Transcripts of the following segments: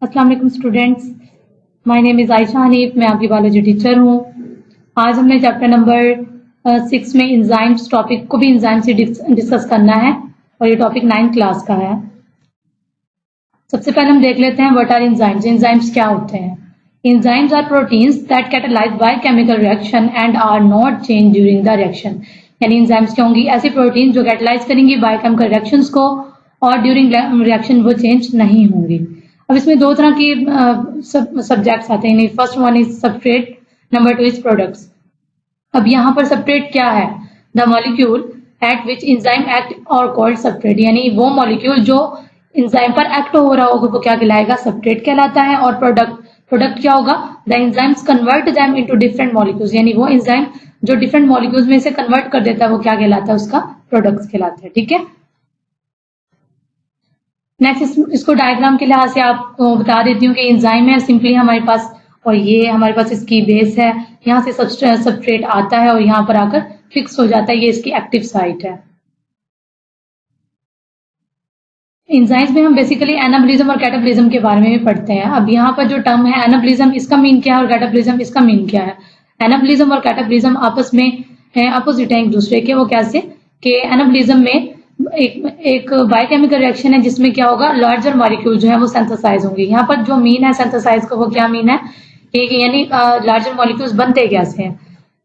अस्सलाम वालेकुम students, my name is Ayesha Hanif. मैं आपकी बायोलॉजी टीचर हूँ। आज हमने चैप्टर नंबर 6 में इंजाइम्स टॉपिक को भी इंजाइम से डिस्कस करना है और ये टॉपिक 9th क्लास का है। सबसे पहले हम देख लेते हैं व्हाट आर इंजाइम्स। इंजाइम्स क्या होते हैं? Enzymes are proteins that catalyse by chemical reaction and are not change during the reaction. यानी इंजाइम्स क्या होंगी? ऐसी प्रोटीन जो कैटालाइज करेंगी बाय केमिकल रिएक्शंस को और ड्यूरिंग रिएक्शन वो चेंज नहीं होंगी। अब इसमें दो तरह की सब्जेक्ट्स आते हैं। First one is substrate, number 2 is products. अब यहाँ पर सबस्ट्रेट क्या है? The molecule eight which enzyme act और कॉल्ड सबस्ट्रेट। यानी वो मॉलिक्यूल जो इंजाइम पर एक्ट हो रहा होगा वो क्या कहलाएगा? सबस्ट्रेट कहलाता है। और प्रोडक्ट क्या होगा? The enzymes convert them into different molecules. यानी वो एंजाइम जो डिफरेंट मॉलिक्यूल्स में से कन्वर्ट कर देता है वो क्या कहलाता है? उसका प्रोडक्ट्स कहलाता है। ठीक है। नेक्स्ट इसको डायग्राम के लिहाज से आपको बता देती हूँ कि एंजाइम है सिंपली हमारे पास, और ये हमारे पास इसकी बेस है। यहाँ से सबस्ट्रेट आता है और यहाँ पर आकर फिक्स हो जाता है। ये इसकी एक्टिव साइट है। एंजाइम्स में हम बेसिकली एनाबॉलिज्म और कैटाबॉलिज्म के बारे में भी पढ़ते हैं। अब यहाँ पर जो टर्म है एनाबॉलिज्म, इसका मीन क्या है और कैटाबॉलिज्म इसका मीन क्या है? एनाबॉलिज्म और कैटाबॉलिज्म आपस में अपोजिट है एक दूसरे के। वो कैसे? कि एनाबॉलिज्म में एक बायोकेमिकल रिएक्शन है जिसमें क्या होगा? लार्जर मॉलिक्यूल जो है वो सिंथेसाइज होंगे। यहाँ पर जो मीन है सिंथेसाइज का वो क्या मीन है? यानी लार्जर मॉलिक्यूल्स बनते कैसे हैं?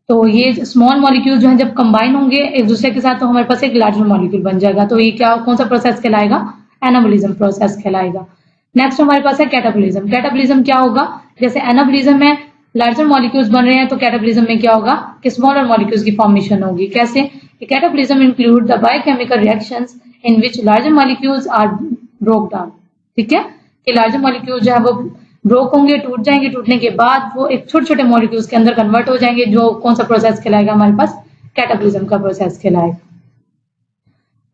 तो ये स्मॉल मॉलिक्यूल जो है जब कंबाइन होंगे एक दूसरे के साथ तो हमारे पास एक लार्जर मॉलिक्यूल बन जाएगा। तो ये क्या, कौन सा प्रोसेस कहलाएगा? एनाबॉलिज्म प्रोसेस कहलाएगा। नेक्स्ट हमारे पास है कैटाबॉलिज्म। कैटाबॉलिज्म क्या होगा? जैसे एनाबॉलिज्म में लार्जर मॉलिक्यूल्स बन रहे हैं तो कैटाबॉलिज्म में क्या होगा कि स्मॉलर मॉलिक्यूल्स की फॉर्मेशन होगी। कैसे? Catabolism include the biochemical reactions in which larger molecules are broke down. ठीक है, कि लार्जर मॉलिक्यूल जो है वो ब्रोक होंगे, टूट जाएंगे। टूटने के बाद वो एक छोटे छोटे मॉलिक्यूल्स के अंदर कन्वर्ट हो जाएंगे। जो कौन सा प्रोसेस कहलाएगा? हमारे पास कैटाबॉलिज्म का प्रोसेस कहलाएगा।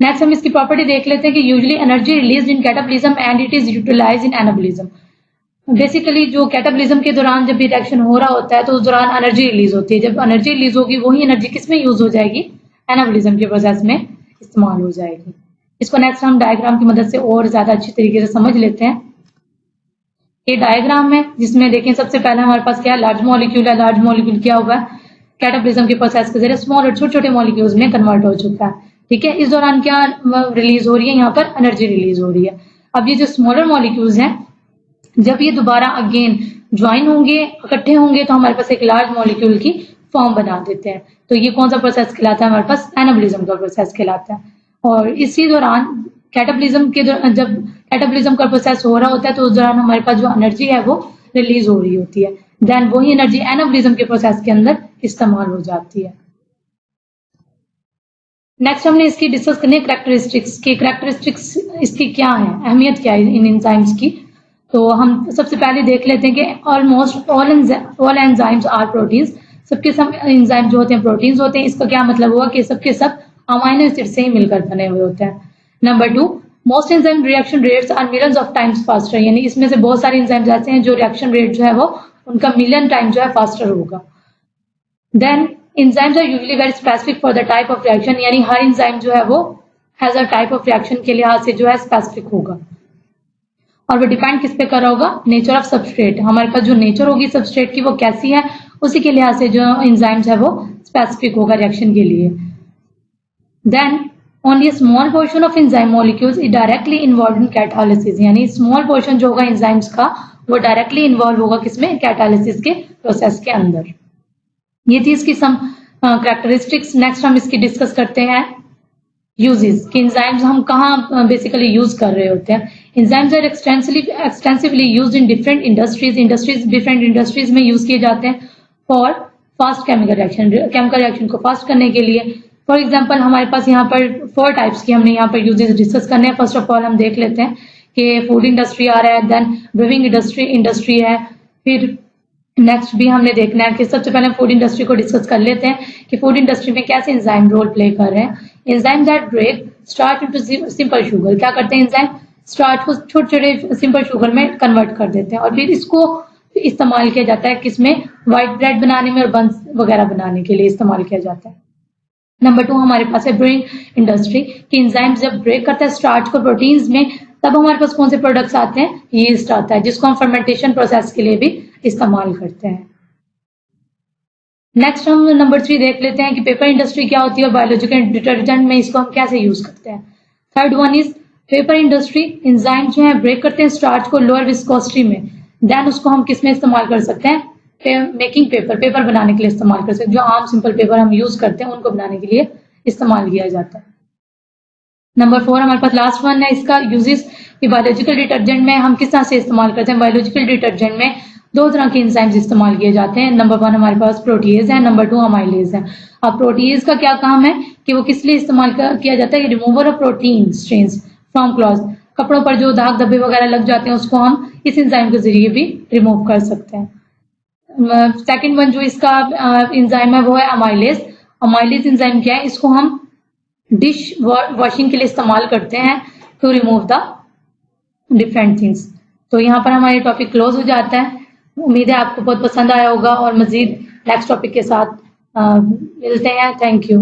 नेक्स्ट हम इसकी प्रॉपर्टी देख लेते हैं कि usually energy release in catabolism and it is utilise in anabolism. Basically जो कैटाबॉलिज्म के दौरान जब भी रिएक्शन हो रहा होता है तो उस दौरान एनर्जी रिलीज होती है। जब एनर्जी रिलीज होगी वही एनर्जी किस में यूज हो जाएगी? एनाबॉलिज्म के प्रोसेस में इस्तेमाल हो जाएगी। इसको नेक्स्ट हम डायग्राम की मदद से और ज्यादा अच्छी तरीके से समझ लेते हैं। ये डायग्राम है जिसमें देखें सबसे पहले हमारे पास क्या है? लार्ज मॉलिक्यूल है। लार्ज मॉलिक्यूल क्या हुआ है? कैटाबॉलिज्म के प्रोसेस के जरिए स्मॉल और छोटे छोटे मॉलिक्यूल्स में कन्वर्ट हो चुका है। ठीक है, इस दौरान क्या रिलीज हो रही है? यहाँ पर एनर्जी रिलीज हो रही है। अब ये जो स्मॉलर मॉलिक्यूल्स हैं जब ये दोबारा अगेन ज्वाइन होंगे, इकट्ठे होंगे तो हमारे पास एक लार्ज मॉलिक्यूल की फॉर्म बना देते हैं। तो ये कौन सा प्रोसेस कहलाता है? हमारे पास एनाबॉलिज्म का प्रोसेस कहलाता है। और इसी दौरान कैटाबॉलिज्म के जब कैटाबॉलिज्म का प्रोसेस हो रहा होता है तो उस दौरान हमारे पास जो एनर्जी है वो रिलीज हो रही होती है। देन वही एनर्जी एनाबॉलिज्म के प्रोसेस के अंदर इस्तेमाल हो जाती है। नेक्स्ट हमने इसकी डिस्कस करनी है कैरेक्टरिस्टिक्स की। कैरेक्टरिस्टिक्स इसकी क्या है, अहमियत क्या है इन एंजाइम्स की? तो हम सबसे पहले देख लेते हैं कि almost all enzymes are proteins. सबके सब एंजाइम जो होते हैं प्रोटीन्स होते हैं। इसका क्या मतलब हुआ कि सबके सब अमाइनो एसिड से ही मिलकर बने हुए होते हैं। Number 2, most enzyme reaction rates are millions of times faster. यानी इसमें से बहुत सारे एंजाइम्स ऐसे हैं जो रिएक्शन रेट जो है वो उनका मिलियन टाइम जो है फास्टर होगा। Then enzymes are usually very specific for the type of reaction. यानी हर एंजाइम जो है वो has a type of reaction के लिहाज से जो है स्पेसिफिक होगा। और वो डिपेंड किस पे कर रहा होगा? Nature of substrate. हमारे पास जो नेचर होगी सबस्ट्रेट की वो कैसी है उसी के लिहाज से जो एंजाइम्स है वो स्पेसिफिक होगा रिएक्शन के लिए। Then only small portion of enzyme molecules is directly involve in catalysis. यानी स्मॉल पोर्शन जो होगा एंजाइम्स का वो डायरेक्टली इन्वॉल्व होगा किसमें? कैटालिसिस के प्रोसेस के अंदर। ये थी इसकी सम कैरेक्टरिस्टिक्स। नेक्स्ट हम इसकी डिस्कस करते हैं यूजेस कि एंजाइम्स हम कहाँ बेसिकली यूज कर रहे होते हैं। Enzymes are extensively used in different industries different industries में यूज किए जाते हैं फॉर फास्ट केमिकल रिएक्शन को फास्ट करने के लिए। फॉर एग्जांपल हमारे पास यहाँ पर 4 टाइप्स की हमने यहाँ पर यूजेस डिस्कस करने हैं। फर्स्ट ऑफ ऑल हम देख लेते हैं कि फूड इंडस्ट्री आ रहा है, देन ब्रूइंग इंडस्ट्री है, फिर नेक्स्ट भी हमने देखना है कि सबसे पहले फूड इंडस्ट्री को डिस्कस कर लेते हैं कि फूड इंडस्ट्री में कैसे एंजाइम रोल प्ले कर रहे हैं। Enzyme that break starch into simple sugar. क्या करते हैं एंजाइम? स्टार्च को छोटे छोटे सिंपल शुगर में कन्वर्ट कर देते हैं और फिर इसको इस्तेमाल किया जाता है किसमें? व्हाइट ब्रेड बनाने में और बंस वगैरह बनाने के लिए इस्तेमाल किया जाता है। नंबर 2 हमारे पास है ब्रूइंग इंडस्ट्री कि एंजाइम जब ब्रेक करता है स्टार्च को प्रोटीन्स में तब हमारे पास कौन से प्रोडक्ट्स आते हैं, यीस्ट आता है, जिसको हम फर्मेंटेशन प्रोसेस के लिए भी इस्तेमाल करते हैं। नेक्स्ट हम नंबर 3 देख लेते हैं कि पेपर इंडस्ट्री क्या होती है और बायोलॉजिकल डिटर्जेंट में इसको हम कैसे यूज करते हैं। Third one is paper industry, enzyme जो है ब्रेक करते हैं स्टार्च को लोअर विस्कोसिटी में, देन उसको हम किस में इस्तेमाल कर सकते हैं, मेकिंग पेपर, पेपर बनाने के लिए इस्तेमाल कर सकते हैं। जो आम सिंपल पेपर हम यूज करते हैं उनको बनाने के लिए इस्तेमाल किया जाता है। नंबर 4 हमारे पास लास्ट वन है, इसका यूजेस कि बायोलॉजिकल डिटर्जेंट में हम किस तरह से इस्तेमाल करते हैं। बायोलॉजिकल डिटर्जेंट में दो तरह के एंजाइम्स इस्तेमाल किए जाते हैं। नंबर 1 हमारे पास प्रोटीएज है, नंबर 2 अमाइलेज है। अब प्रोटीएज का क्या काम है कि वो किस लिए इस्तेमाल किया जाता है, remover of protein strains from cloth, कपड़ों पर जो दाग धब्बे वगैरह लग जाते हैं उसको हम इस एंजाइम के जरिए भी रिमूव कर सकते हैं। सेकेंड वन जो इसका एंजाइम है वो है अमाइलेज। अमाइलेज एंजाइम क्या है, इसको हम डिश वॉशिंग के लिए इस्तेमाल करते हैं to remove the different things. तो यहाँ पर हमारा टॉपिक क्लोज हो जाता है। उम्मीद है आपको बहुत पसंद आया होगा और मजीद नेक्स्ट टॉपिक के साथ मिलते हैं। Thank you.